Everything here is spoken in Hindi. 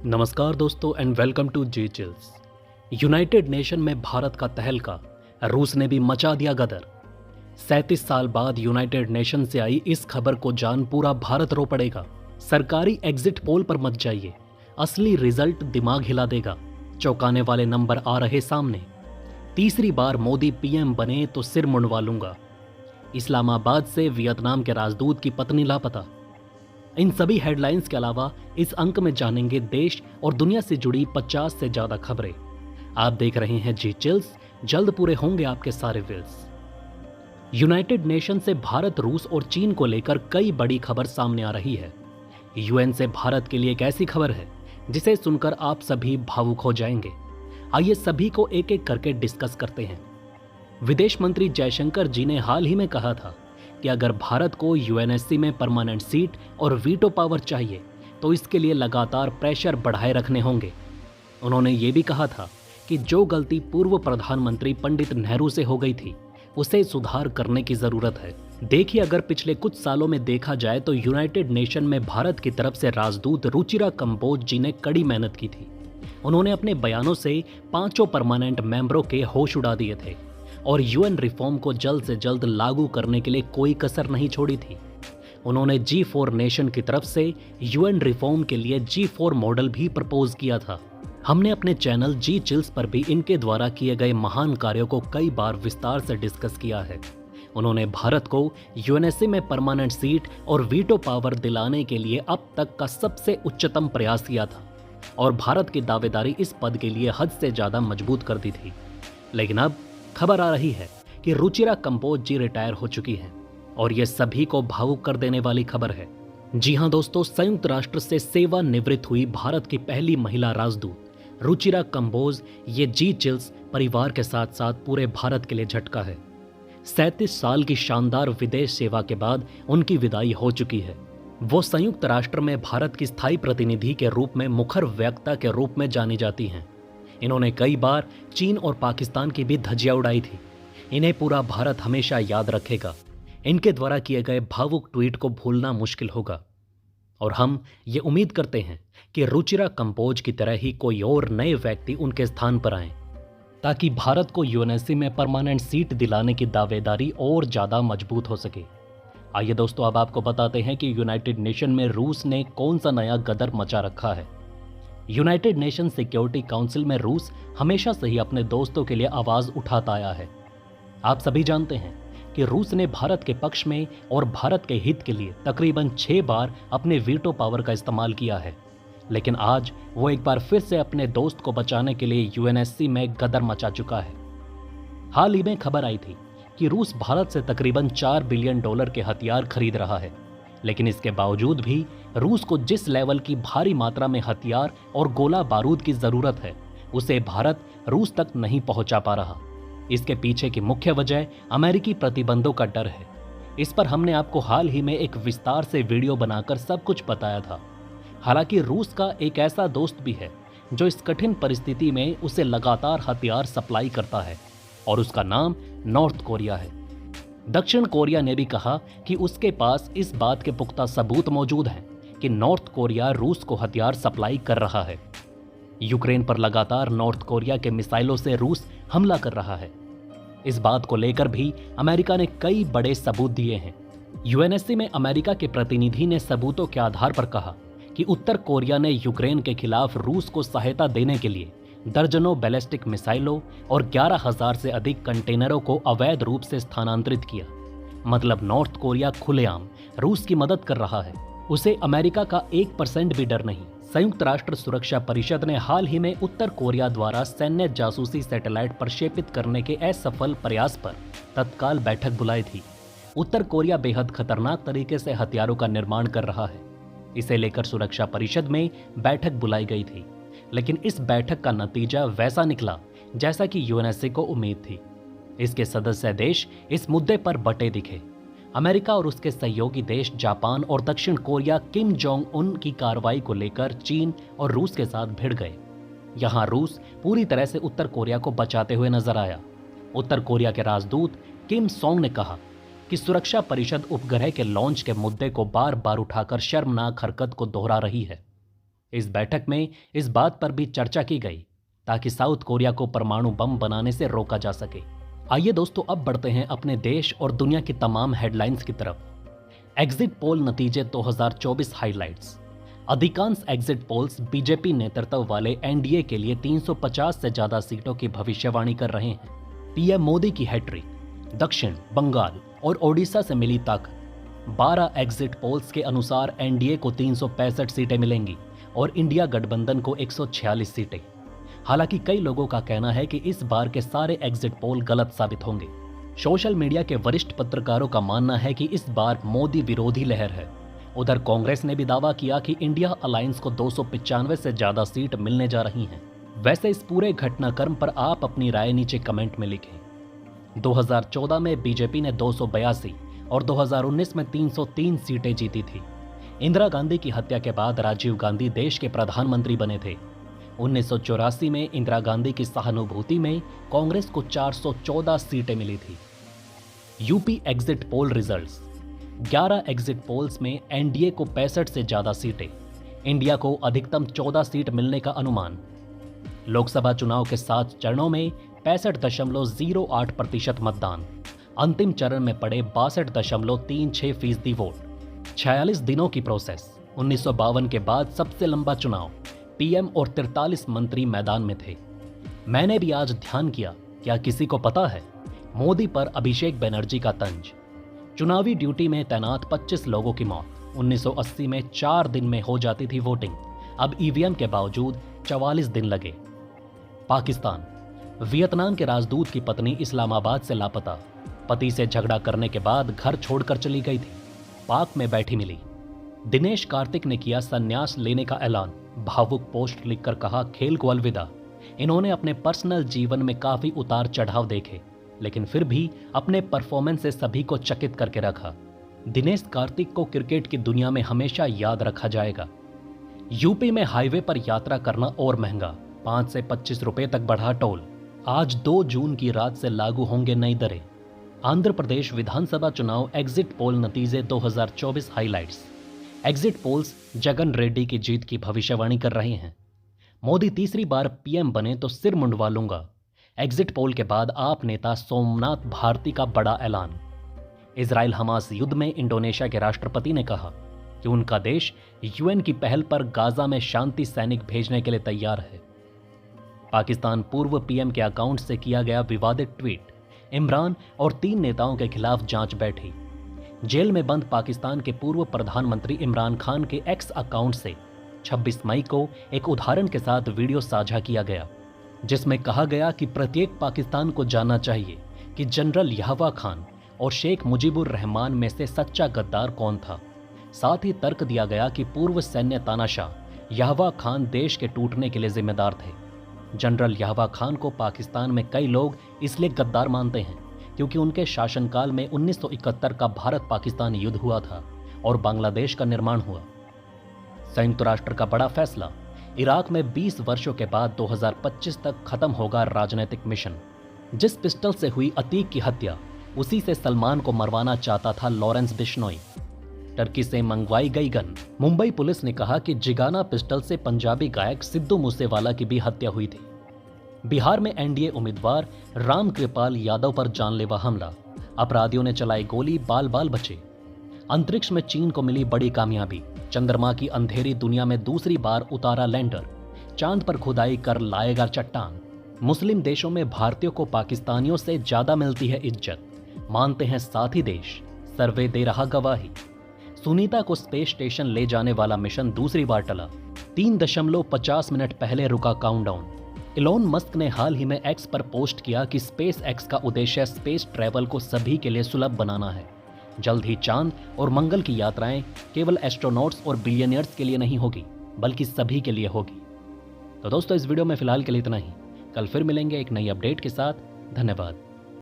नमस्कार दोस्तों and welcome to G Chills. United Nation में भारत का तहलका, रूस ने भी मचा दिया गदर। 37 साल बाद यूनाइटेड नेशन से आई इस खबर को जान पूरा भारत रो पड़ेगा। सरकारी एग्जिट पोल पर मत जाइए, असली रिजल्ट दिमाग हिला देगा। चौंकाने वाले नंबर आ रहे सामने। तीसरी बार मोदी पीएम बने तो सिर मुंडवा लूंगा। इस्लामाबाद से वियतनाम के राजदूत की पत्नी लापता। इन सभी हेडलाइंस के अलावा इस अंक में जानेंगे देश और दुनिया से जुड़ी 50 से ज्यादा खबरें। आप देख रहे हैं जी चिल्स, जल्द पूरे होंगे आपके सारे विल्स। यूनाइटेड नेशन से भारत, रूस और चीन को लेकर कई बड़ी खबर सामने आ रही है। यूएन से भारत के लिए एक ऐसी खबर है जिसे सुनकर आप सभी भावुक हो जाएंगे। आइए सभी को एक एक करके डिस्कस करते हैं। विदेश मंत्री जयशंकर जी ने हाल ही में कहा था कि अगर भारत को यूएनएससी में परमानेंट सीट और वीटो पावर चाहिए तो इसके लिए लगातार प्रेशर बढ़ाए रखने होंगे। उन्होंने ये भी कहा था कि जो गलती पूर्व प्रधानमंत्री पंडित नेहरू से हो गई थी उसे सुधार करने की जरूरत है। देखिए, अगर पिछले कुछ सालों में देखा जाए तो यूनाइटेड नेशन में भारत की तरफ से राजदूत रुचिरा कंबोज जी ने कड़ी मेहनत की थी। उन्होंने अपने बयानों से 5 परमानेंट मेंबरों के होश उड़ा दिए थे और यूएन रिफॉर्म को जल्द से जल्द लागू करने के लिए कोई कसर नहीं छोड़ी थी। उन्होंने G4 नेशन की तरफ से यूएन रिफॉर्म के लिए G4 मॉडल भी प्रपोज किया था। हमने अपने चैनल जी चिल्स पर भी इनके द्वारा किए गए महान कार्यों को कई बार विस्तार से डिस्कस किया है। उन्होंने भारत को यूएनएससी में परमानेंट सीट और वीटो पावर दिलाने के लिए अब तक का सबसे उच्चतम प्रयास किया था और भारत की दावेदारी इस पद के लिए हद से ज्यादा मजबूत कर दी थी। लेकिन अब खबर आ रही है कि रुचिरा कंबोज जी रिटायर हो चुकी हैं और यह सभी को भावुक कर देने वाली खबर है। जी हां दोस्तों, संयुक्त राष्ट्र से सेवानिवृत्त हुई भारत की पहली महिला राजदूत रुचिरा कंबोज ये जी चिल्स परिवार के साथ साथ पूरे भारत के लिए झटका है। 37 साल की शानदार विदेश सेवा के बाद उनकी विदाई हो चुकी है। वो संयुक्त राष्ट्र में भारत की स्थायी प्रतिनिधि के रूप में मुखर वक्ता के रूप में जानी जाती हैं। इन्होंने कई बार चीन और पाकिस्तान की भी धज्जियां उड़ाई थी। इन्हें पूरा भारत हमेशा याद रखेगा। इनके द्वारा किए गए भावुक ट्वीट को भूलना मुश्किल होगा और हम ये उम्मीद करते हैं कि रुचिरा कंबोज की तरह ही कोई और नए व्यक्ति उनके स्थान पर आए ताकि भारत को यूएनएससी में परमानेंट सीट दिलाने की दावेदारी और ज़्यादा मजबूत हो सके। आइए दोस्तों, अब आपको बताते हैं कि यूनाइटेड नेशन में रूस ने कौन सा नया गदर मचा रखा है। यूनाइटेड नेशन सिक्योरिटी काउंसिल में रूस हमेशा से ही अपने दोस्तों के लिए आवाज उठाता आया है। आप सभी जानते हैं कि रूस ने भारत के पक्ष में और भारत के हित के लिए तकरीबन 6 बार अपने वीटो पावर का इस्तेमाल किया है। लेकिन आज वो एक बार फिर से अपने दोस्त को बचाने के लिए यूएनएससी में गदर मचा चुका है। हाल ही में खबर आई थी कि रूस भारत से तकरीबन $4 बिलियन के हथियार खरीद रहा है, लेकिन इसके बावजूद भी रूस को जिस लेवल की भारी मात्रा में हथियार और गोला बारूद की जरूरत है उसे भारत रूस तक नहीं पहुंचा पा रहा। इसके पीछे की मुख्य वजह अमेरिकी प्रतिबंधों का डर है। इस पर हमने आपको हाल ही में एक विस्तार से वीडियो बनाकर सब कुछ बताया था। हालांकि रूस का एक ऐसा दोस्त भी है जो इस कठिन परिस्थिति में उसे लगातार हथियार सप्लाई करता है और उसका नाम नॉर्थ कोरिया है। दक्षिण कोरिया ने भी कहा कि उसके पास इस बात के पुख्ता सबूत मौजूद हैं कि नॉर्थ कोरिया रूस को हथियार सप्लाई कर रहा है। यूक्रेन पर लगातार नॉर्थ कोरिया के मिसाइलों से रूस हमला कर रहा है। इस बात को लेकर भी अमेरिका ने कई बड़े सबूत दिए हैं। यूएनएससी में अमेरिका के प्रतिनिधि ने सबूतों के आधार पर कहा कि उत्तर कोरिया ने यूक्रेन के खिलाफ रूस को सहायता देने के लिए दर्जनों बैलिस्टिक मिसाइलों और 11,000 से अधिक कंटेनरों को अवैध रूप से स्थानांतरित किया। मतलब नॉर्थ कोरिया खुलेआम रूस की मदद कर रहा है। उसे अमेरिका का 1% भी डर नहीं। संयुक्त राष्ट्र सुरक्षा परिषद ने हाल ही में उत्तर कोरिया द्वारा सैन्य जासूसी सैटेलाइट प्रक्षेपित करने के असफल प्रयास पर तत्काल बैठक बुलाई थी। उत्तर कोरिया बेहद खतरनाक तरीके से हथियारों का निर्माण कर रहा है। इसे लेकर सुरक्षा परिषद में बैठक बुलाई गई थी, लेकिन इस बैठक का नतीजा वैसा निकला जैसा कि यूएनएससी को उम्मीद थी। इसके सदस्य देश इस मुद्दे पर बटे दिखे। अमेरिका और उसके सहयोगी देश जापान और दक्षिण कोरिया किम जोंग उन की कार्रवाई को लेकर चीन और रूस के साथ भिड़ गए। यहां रूस पूरी तरह से उत्तर कोरिया को बचाते हुए नजर आया। उत्तर कोरिया के राजदूत किम सोंग ने कहा कि सुरक्षा परिषद उपग्रह के लॉन्च के मुद्दे को बार बार उठाकर शर्मनाक हरकत को दोहरा रही है। इस बैठक में इस बात पर भी चर्चा की गई ताकि साउथ कोरिया को परमाणु बम बनाने से रोका जा सके। आइए दोस्तों, अब बढ़ते हैं अपने देश और दुनिया की तमाम हेडलाइंस की तरफ। एग्जिट पोल नतीजे 2024 हाइलाइट्स। अधिकांश एग्जिट पोल्स बीजेपी नेतृत्व वाले एनडीए के लिए 350 से ज्यादा सीटों की भविष्यवाणी कर रहे हैं। पीएम मोदी की हैट्रिक। दक्षिण, बंगाल और ओडिशा से मिली ताकत। 12 एग्जिट पोल्स के अनुसार एनडीए को 365 सीटें मिलेंगी और इंडिया गठबंधन को 146 सीटें। हालांकि कई लोगों का कहना है कि इस बार के सारे एग्जिट पोल गलत साबित होंगे। सोशल मीडिया के वरिष्ठ पत्रकारों का मानना है कि इस बार मोदी विरोधी लहर है। उधर कांग्रेस ने भी दावा किया कि इंडिया अलायंस को 295 से ज्यादा सीट मिलने जा रही हैं। वैसे इस पूरे घटनाक्रम पर आप अपनी राय नीचे कमेंट में लिखें। 2014 में बीजेपी ने 282 और 2019 में 303 सीटें जीती थी। इंदिरा गांधी की हत्या के बाद राजीव गांधी देश के प्रधानमंत्री बने थे। 1984 में इंदिरा गांधी की सहानुभूति में कांग्रेस को 414 सीटें मिली थी। UP exit poll results. 11 exit polls में एनडीए को 65 से ज्यादा सीटें, इंडिया को अधिकतम 14 सीट मिलने का अनुमान। लोकसभा चुनाव के 7 चरणों में 65.08% मतदान। अंतिम चरण में पड़े 62.36% वोट। 46 दिनों की प्रोसेस। 1952 के बाद सबसे लंबा चुनाव। पीएम और 43 मंत्री मैदान में थे। मैंने भी आज ध्यान किया, क्या किसी को पता है? मोदी पर अभिषेक बनर्जी का तंज। चुनावी ड्यूटी में तैनात 25 लोगों की मौत। 1980 में 4 दिन में हो जाती थी वोटिंग, अब ईवीएम के बावजूद 44 दिन लगे। पाकिस्तान। वियतनाम के राजदूत की पत्नी इस्लामाबाद से लापता। पति से झगड़ा करने के बाद घर छोड़कर चली गई थी, पाक में बैठी मिली। दिनेश कार्तिक ने किया संन्यास लेने का ऐलान। भावुक पोस्ट लिखकर कहा, खेल को अलविदा। इन्होंने अपने पर्सनल जीवन में काफी उतार चढ़ाव देखे, लेकिन फिर भी अपने परफॉर्मेंस से सभी को चकित करके रखा। दिनेश कार्तिक को क्रिकेट की दुनिया में हमेशा याद रखा जाएगा। यूपी में हाईवे पर यात्रा करना और महंगा, 5 से 25 रुपए तक बढ़ा टोल। आज 2 जून की रात से लागू होंगे नई दरें। आंध्र प्रदेश विधानसभा चुनाव एग्जिट पोल नतीजे 2024 highlights. Exit polls Jagan Reddy की जीत की भविष्यवाणी कर रहे हैं। मोदी तीसरी बार पीएम बने तो सिर मुंडवा लूंगा। एग्जिट पोल के बाद आप नेता सोमनाथ भारती का बड़ा ऐलान। इजराइल हमास युद्ध में इंडोनेशिया के राष्ट्रपति ने कहा कि उनका देश यूएन की पहल पर गाजा में शांति सैनिक भेजने के लिए तैयार है। पाकिस्तान पूर्व पीएम के अकाउंट से किया गया विवादित ट्वीट। इमरान और 3 नेताओं के खिलाफ जांच बैठी। जेल में बंद पाकिस्तान के पूर्व प्रधानमंत्री इमरान खान के एक्स अकाउंट से 26 मई को एक उदाहरण के साथ वीडियो साझा किया गया, जिसमें कहा गया कि प्रत्येक पाकिस्तान को जानना चाहिए कि जनरल याहवा खान और शेख मुजीबुर रहमान में से सच्चा गद्दार कौन था। साथ ही तर्क दिया गया कि पूर्व सैन्य तानाशाह याहवा खान देश के टूटने के लिए जिम्मेदार थे। जनरल याहवा खान को पाकिस्तान में कई लोग इसलिए गद्दार मानते हैं क्योंकि उनके शासनकाल में 1971 का भारत पाकिस्तान युद्ध हुआ था और बांग्लादेश का निर्माण हुआ। संयुक्त राष्ट्र का बड़ा फैसला। इराक में 20 वर्षों के बाद 2025 तक खत्म होगा राजनीतिक मिशन। जिस पिस्टल से हुई अतीक की हत्या, उसी से सलमान को मरवाना चाहता था लॉरेंस बिश्नोई। टर्की से मंगवाई गई गन। मुंबई पुलिस ने कहा कि जिगाना पिस्टल से पंजाबी गायक सिद्धू मूसेवाला की भी हत्या हुई थी। बिहार में एनडीए उम्मीदवार रामकृपाल यादव पर जानलेवा हमला। अपराधियों ने चलाई गोली, बाल बाल बचे। अंतरिक्ष में चीन को मिली बड़ी कामयाबी। चंद्रमा की अंधेरी दुनिया में दूसरी बार उतारा लैंडर। चांद पर खुदाई कर लाएगा चट्टान। मुस्लिम देशों में भारतीयों को पाकिस्तानियों से ज्यादा मिलती है इज्जत, मानते हैं साथी देश। सर्वे दे रहा गवाही। सुनीता को स्पेस स्टेशन ले जाने वाला मिशन दूसरी बार टला। 3.50 मिनट पहले रुका काउंटडाउन। इलॉन मस्क ने हाल ही में एक्स पर पोस्ट किया कि स्पेस एक्स का उद्देश्य स्पेस ट्रैवल को सभी के लिए सुलभ बनाना है। जल्द ही चांद और मंगल की यात्राएं केवल एस्ट्रोनॉट्स और बिलियनियर्स के लिए नहीं होगी, बल्कि सभी के लिए होगी। तो दोस्तों, इस वीडियो में फिलहाल के लिए इतना ही। कल फिर मिलेंगे एक नई अपडेट के साथ। धन्यवाद।